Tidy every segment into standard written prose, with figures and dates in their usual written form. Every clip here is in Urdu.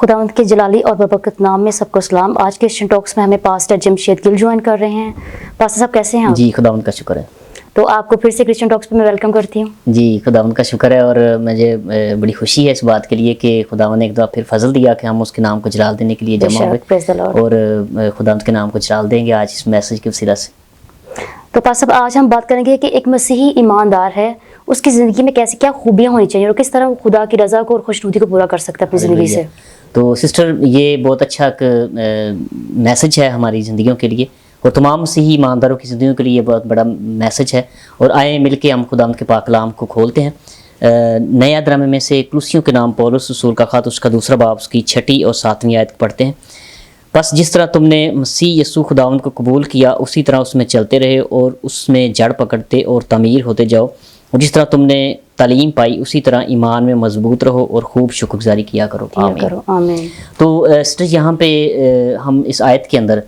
خداوند کے جلالی اور ببرکت نام میں سب کو سلام۔ آج کے کرسچن ٹاکس میں ہمیں پاسٹر جمشید گل جوائن کر رہے ہیں۔ پاسٹر صاحب کیسے ہیں آپ؟ جی خداوند کا شکر ہے۔ تو آپ کو پھر سے کرسچن ٹاکس پہ میں ویلکم کرتی ہوں۔ جی خداوند کا شکر ہے، اور مجھے بڑی خوشی ہے اس بات کے لیے کہ خداوند نے ایک دفعہ پھر فضل دیا کہ ہم اس کے نام کو جلال دینے کے لیے جمع ہوئے، اور خداوند کے نام کو جلال دیں گے آج اس میسج کے وسیلہ سے۔ تو پاسٹر صاحب آج ہم بات کریں گے کہ ایک مسیحی ایماندار ہے، اس کی زندگی میں کیسی کیا خوبیاں ہونی چاہیے اور کس طرح وہ خدا کی رضا کو اور خوشنودی کو پورا کر سکتا ہے اپنی زندگی سے۔ تو سسٹر یہ بہت اچھا ایک میسج ہے ہماری زندگیوں کے لیے، اور تمام مسیحی ایمانداروں کی زندگیوں کے لیے یہ بہت بڑا میسج ہے۔ اور آئیں مل کے ہم خداوند کے پاک کلام کو کھولتے ہیں۔ نیا درامے میں سے کلوسیوں کے نام پولس رسول کا خط، اس کا دوسرا باب، اس کی 6 اور 7 آیت پڑھتے ہیں۔ بس جس طرح تم نے مسیح یسوع خداوند کو قبول کیا اسی طرح اس میں چلتے رہے اور اس میں جڑ پکڑتے اور تعمیر ہوتے جاؤ، اور جس طرح تم نے تعلیم پائی اسی طرح ایمان میں مضبوط رہو اور خوب شکر گزاری کیا کرو۔ آمین۔ تو سسٹر یہاں پہ ہم اس آیت کے اندر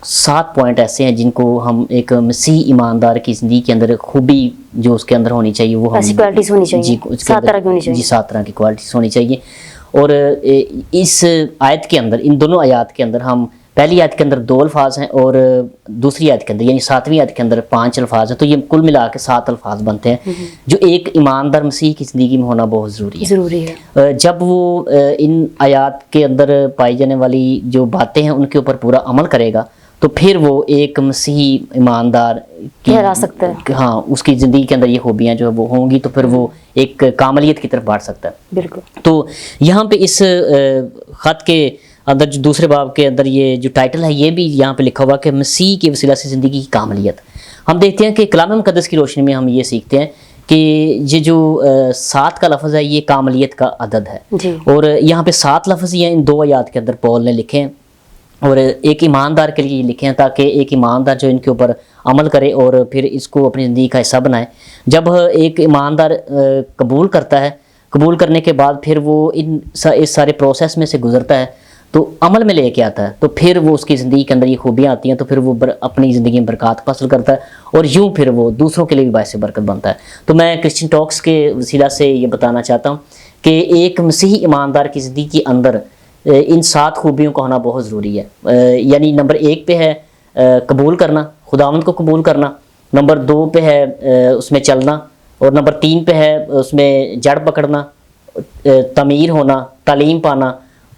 7 پوائنٹ ایسے ہیں جن کو ہم ایک مسیحی ایماندار کی زندگی کے اندر خوبی جو اس کے اندر ہونی چاہیے وہ ایسی کوالٹیز ہونی چاہیے، 7 طرح کی ہونی چاہیے۔ جی 7 طرح کی کوالٹیز ہونی چاہیے۔ اور اس آیت کے اندر، ان دونوں آیات کے اندر، ہم پہلی آیت کے اندر 2 الفاظ ہیں اور دوسری آیت کے اندر یعنی 7ویں آیت کے اندر 5 الفاظ ہیں، تو یہ کل ملا کے 7 الفاظ بنتے ہیں جو ایک ایماندار مسیح کی زندگی میں ہونا بہت ضروری ہے۔ جب وہ ان آیات کے اندر پائی جانے والی جو باتیں ہیں ان کے اوپر پورا عمل کرے گا تو پھر وہ ایک مسیحی ایماندار ٹھہرا سکتا ہے۔ ہاں، اس کی زندگی کے اندر یہ خوبیاں جو وہ ہوں گی تو پھر وہ ایک کاملیت کی طرف بڑھ سکتا ہے۔ بالکل۔ تو یہاں پہ اس خط کے اندر جو دوسرے باب کے اندر یہ جو ٹائٹل ہے یہ بھی یہاں پہ لکھا ہوا کہ مسیح کے وسیلہ سے زندگی کی کاملیت۔ ہم دیکھتے ہیں کہ کلام مقدس کی روشنی میں ہم یہ سیکھتے ہیں کہ یہ جو 7 کا لفظ ہے یہ کاملیت کا عدد ہے، اور یہاں پہ 7 لفظ یہ ان 2 آیات کے اندر پول نے لکھے ہیں، اور ایک ایماندار کے لیے لکھے ہیں تاکہ ایک ایماندار جو ان کے اوپر عمل کرے اور پھر اس کو اپنی زندگی کا حصہ بنائے۔ جب ایک ایماندار قبول کرتا ہے، قبول کرنے کے بعد پھر وہ اس سارے پروسیس میں سے گزرتا ہے تو عمل میں لے کے آتا ہے، تو پھر وہ اس کی زندگی کے اندر یہ خوبیاں آتی ہیں، تو پھر وہ اپنی زندگی میں برکات حاصل کرتا ہے اور یوں پھر وہ دوسروں کے لیے بھی باعث برکت بنتا ہے۔ تو میں کرسچن ٹاکس کے وسیلہ سے یہ بتانا چاہتا ہوں کہ ایک مسیحی ایماندار کی زندگی کے اندر ان 7 خوبیوں کا ہونا بہت ضروری ہے۔ یعنی نمبر 1 پہ ہے قبول کرنا، خداوند کو قبول کرنا، نمبر 2 پہ ہے اس میں چلنا، اور نمبر 3 پہ ہے اس میں جڑ پکڑنا، تعمیر ہونا، تعلیم پانا،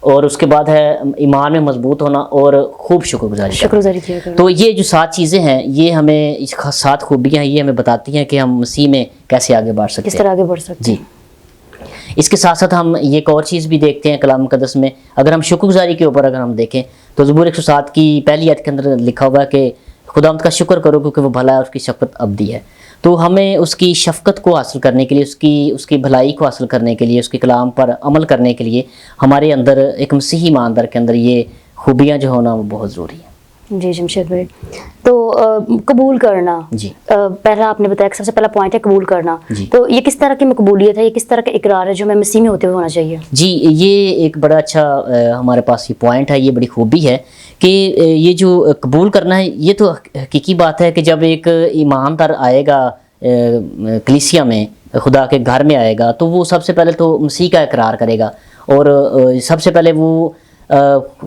اور اس کے بعد ہے ایمان میں مضبوط ہونا اور خوب شکر گزاری کیا کرنا۔ تو یہ جو 7 چیزیں ہیں یہ ہمیں 7 خوبیاں ہیں، یہ ہمیں بتاتی ہیں کہ ہم مسیح میں کیسے آگے بڑھ سکتے ہیں، کس طرح آگے بڑھ سکتے ہیں۔ جی اس کے ساتھ ساتھ ہم یہ ایک اور چیز بھی دیکھتے ہیں کلام مقدس میں، اگر ہم شکر گزاری کے اوپر اگر ہم دیکھیں تو زبور 107 کی پہلی آیت کے اندر لکھا ہوا ہے کہ خداوند کا شکر کرو کیونکہ وہ بھلا ہے، اس کی شفقت ابدی ہے۔ تو ہمیں اس کی شفقت کو حاصل کرنے کے لیے، اس کی بھلائی کو حاصل کرنے کے لیے، اس کے کلام پر عمل کرنے کے لیے ہمارے اندر ایک مسیحی ایماندار کے اندر یہ خوبیاں جو ہونا وہ بہت ضروری ہے۔ جی جمشید بھائی، تو قبول کرنا، جی پہلا آپ نے بتایا کہ سب سے پہلا پوائنٹ ہے قبول کرنا۔ جی تو یہ کس طرح کی مقبولیت ہے، یہ کس طرح کا اقرار ہے جو ہمیں مسیح میں ہوتے ہوئے ہونا چاہیے؟ جی یہ ایک بڑا اچھا ہمارے پاس یہ پوائنٹ ہے، یہ بڑی خوبی ہے کہ یہ جو قبول کرنا ہے یہ تو حقیقی بات ہے کہ جب ایک ایماندار آئے گا کلیسیا میں، خدا کے گھر میں آئے گا تو وہ سب سے پہلے تو مسیح کا اقرار کرے گا، اور سب سے پہلے وہ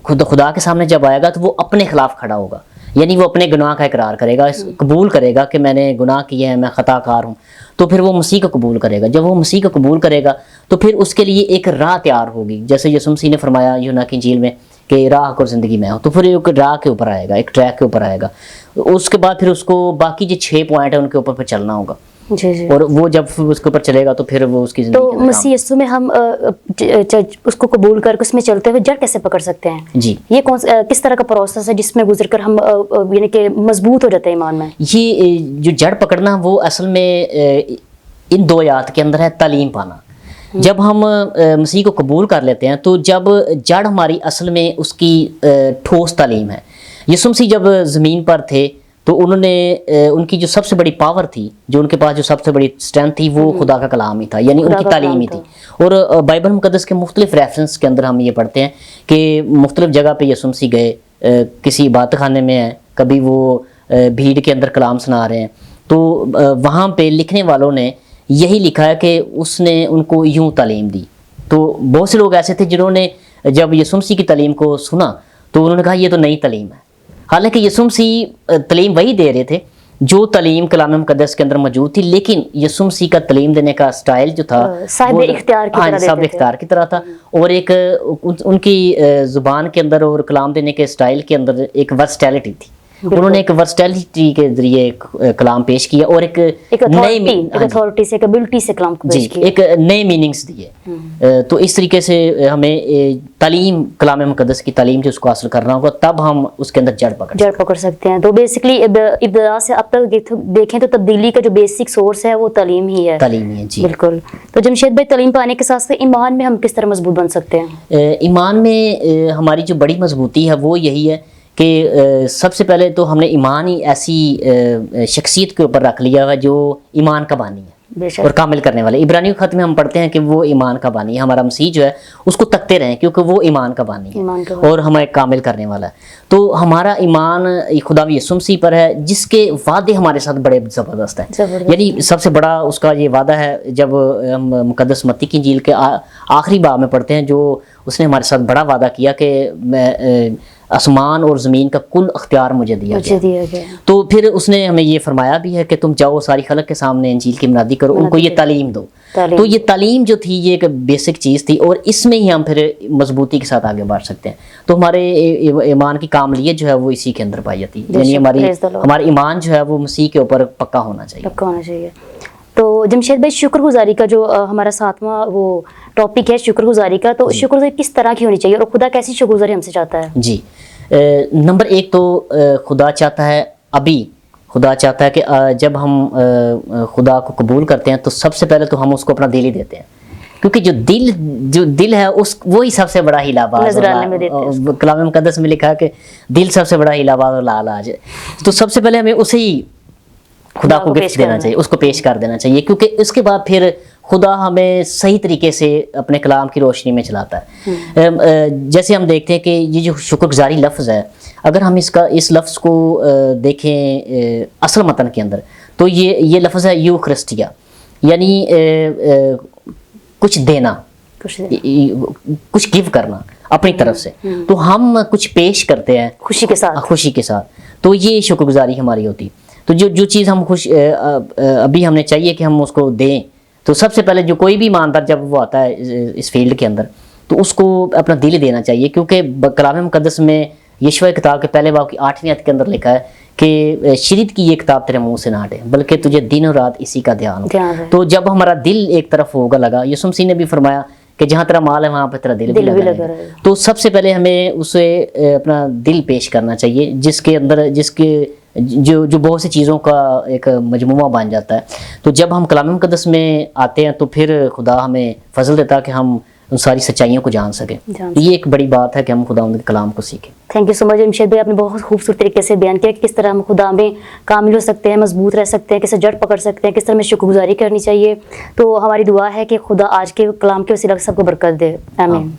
خدا کے سامنے جب آئے گا تو وہ اپنے خلاف کھڑا ہوگا، یعنی وہ اپنے گناہ کا اقرار کرے گا، قبول کرے گا کہ میں نے گناہ کیا ہے، میں خطا کار ہوں، تو پھر وہ مسیح کو قبول کرے گا۔ جب وہ مسیح کو قبول کرے گا تو پھر اس کے لیے ایک راہ تیار ہوگی، جیسے یسوع مسیح نے فرمایا یوحنا کی انجیل میں کہ راہ اور زندگی میں ہو، تو پھر ایک راہ کے اوپر آئے گا، ایک ٹریک کے اوپر آئے گا، اس کے بعد پھر اس کو باقی جو 6 پوائنٹ ہیں ان کے اوپر پھر چلنا ہوگا۔ جی اور وہ جب اس کے اوپر چلے گا تو پھر وہ اس کی زندگی تو مسیح یسوع میں ہم اس کو قبول کر کے اس میں چلتے ہوئے جڑ کیسے پکڑ سکتے ہیں؟ جی یہ کس طرح کا پروسیس ہے جس میں گزر کر ہم یعنی کہ مضبوط ہو جاتے ہیں ایمان میں؟ یہ جو جڑ پکڑنا وہ اصل میں ان 2 آیات کے اندر ہے تعلیم پانا۔ جب ہم مسیح کو قبول کر لیتے ہیں تو جب جڑ ہماری اصل میں اس کی ٹھوس تعلیم ہے۔ یسوع مسیح جب زمین پر تھے تو انہوں نے ان کی جو سب سے بڑی پاور تھی، جو ان کے پاس جو سب سے بڑی اسٹرینتھ تھی وہ خدا کا کلام ہی تھا، یعنی ان کی تعلیم ہی تھی۔ اور بائبل مقدس کے مختلف ریفرنس کے اندر ہم یہ پڑھتے ہیں کہ مختلف جگہ پہ یسوع مسیح گئے، کسی عبادت خانے میں ہیں، کبھی وہ بھیڑ کے اندر کلام سنا رہے ہیں، تو وہاں پہ لکھنے والوں نے یہی لکھا ہے کہ اس نے ان کو یوں تعلیم دی۔ تو بہت سے لوگ ایسے تھے جنہوں نے جب یسوع مسیح کی تعلیم کو سنا تو انہوں نے کہا یہ تو نئی تعلیم ہے، حالانکہ یسوع مسیح تعلیم وہی دے رہے تھے جو تعلیم کلام مقدس کے اندر موجود تھی، لیکن یسوع مسیح کا تعلیم دینے کا سٹائل جو تھا صاحب وہ اختیار کی طرح صاحب دیتے تھے۔ اختیار کی طرح تھا، اور ایک ان کی زبان کے اندر اور کلام دینے کے سٹائل کے اندر ایک ورسٹیلٹی تھی، انہوں نے ایک ورسٹیلٹی کے ذریعے کلام پیش کیا اور ایک نئی اتھارٹی سے ایبلٹی سے کلام کو جی پیش کیا۔ ایک نئے میننگز دیے۔ تو اس طریقے سے ہمیں تعلیم کلام مقدس کی تعلیم جو اس کو حاصل کرنا ہوگا، تب ہم اس کے اندر جڑ پکڑ سکتے ہیں۔ تو بیسکلی ابتدا سے اب تک دیکھیں تو تبدیلی کا جو بیسک سورس ہے وہ تعلیم ہی ہے۔ تعلیم ہی ہے جی بالکل۔ تو جمشید بھائی، تعلیم پانے کے ساتھ ساتھ ایمان میں ہم کس طرح مضبوط بن سکتے ہیں؟ ایمان میں ہماری جو بڑی مضبوطی ہے وہ یہی ہے کہ سب سے پہلے تو ہم نے ایمان ہی ایسی شخصیت کے اوپر رکھ لیا ہے جو ایمان کا بانی ہے بے شک۔ اور کامل کرنے والے۔ عبرانیوں کے خط میں ہم پڑھتے ہیں کہ وہ ایمان کا بانی ہے، ہمارا مسیح جو ہے اس کو تکتے رہیں کیونکہ وہ ایمان کا بانی ایمان کا ہے اور ہمیں کامل کرنے والا ہے۔ تو ہمارا ایمان خدا یسوع مسیح پر ہے جس کے وعدے ہمارے ساتھ بڑے زبردست ہیں۔ یعنی سب سے بڑا اس کا یہ وعدہ ہے، جب ہم مقدس متی کی انجیل کے آخری باب میں پڑھتے ہیں، جو اس نے ہمارے ساتھ بڑا وعدہ کیا کہ آسمان اور زمین کا کل اختیار مجھے دیا گیا۔ تو پھر اس نے ہمیں یہ فرمایا بھی ہے کہ تم جاؤ ساری خلق کے سامنے انجیل کی منادی کرو، ان کو یہ تعلیم دو۔ تو یہ تعلیم جو تھی یہ ایک بیسک چیز تھی، اور اس میں ہی ہم پھر مضبوطی کے ساتھ آگے بڑھ سکتے ہیں۔ تو ہمارے ایمان کی کاملیت جو ہے وہ اسی کے اندر پائی جاتی ہے، یعنی ہمارا ایمان جو ہے وہ مسیح کے اوپر پکا ہونا چاہیے۔ تو جمشید بھائی، شکر گزاری کا جو ہمارا ساتواں وہ ٹاپک ہے شکر گزاری کا، تو شکر گزاری کس طرح کی ہونی چاہیے اور خدا کیسی شکر گزاری ہم سے چاہتا ہے؟ جی، نمبر ایک تو خدا چاہتا ہے، خدا چاہتا ہے کہ جب ہم خدا کو قبول کرتے ہیں تو سب سے پہلے تو ہم اس کو اپنا دل ہی دیتے ہیں، کیونکہ جو دل ہے وہی سب سے بڑا ہیلا باز ہے۔ کلام مقدس میں لکھا ہے کہ دل سب سے بڑا ہیلا باز اور لعلاج ہے۔ تو سب سے پہلے ہمیں اسے ہی خدا کو گفٹ دینا چاہیے، اس کو پیش کر دینا چاہیے، کیونکہ اس کے بعد پھر خدا ہمیں صحیح طریقے سے اپنے کلام کی روشنی میں چلاتا ہے۔ جیسے ہم دیکھتے ہیں کہ یہ جو شکر گزاری لفظ ہے، اگر ہم اس لفظ کو دیکھیں اصل متن کے اندر، تو یہ لفظ ہے یوخرسٹیا، یعنی کچھ دینا، کچھ گیو کرنا اپنی طرف سے۔ تو ہم کچھ پیش کرتے ہیں خوشی کے ساتھ، تو یہ شکر گزاری ہماری ہوتی۔ تو جو چیز ہم ابھی ہمیں چاہیے کہ ہم اس کو دیں، تو سب سے پہلے جو کوئی بھی ایماندار جب وہ آتا ہے اس فیلڈ کے اندر، تو اس کو اپنا دل دینا چاہیے، کیونکہ کلام مقدس میں یشوع کتاب کے پہلے باب کی 8ویں آیت کے اندر لکھا ہے کہ شرید کی یہ کتاب تیرے منہ سے نہ ہٹے، بلکہ تجھے دن اور رات اسی کا دھیان ہو۔ تو جب ہمارا دل ایک طرف ہوگا لگا، یسوع مسیح نے بھی فرمایا کہ جہاں تیرا مال ہے وہاں پہ تیرا دل بھی لگا رہے گا۔ تو سب سے پہلے ہمیں اسے اپنا دل پیش کرنا چاہیے، جس کے اندر جو بہت سی چیزوں کا ایک مجموعہ بن جاتا ہے۔ تو جب ہم کلام مقدس میں آتے ہیں تو پھر خدا ہمیں فضل دیتا ہے کہ ہم ان ساری سچائیوں کو جان سکیں۔ یہ ایک بڑی بات ہے کہ ہم خدا کے کلام کو سیکھیں۔ تھینک یو سو مچ جمشید بھائی، آپ نے بہت خوبصورت طریقے سے بیان کیا کہ کس طرح ہم خدا میں کامل ہو سکتے ہیں، مضبوط رہ سکتے ہیں، کیسے جڑ پکڑ سکتے ہیں، کس طرح ہمیں شکر گزاری کرنی چاہیے۔ تو ہماری دعا ہے کہ خدا آج کے کلام کے وسیلہ سے سب کو برکت دے، آمین۔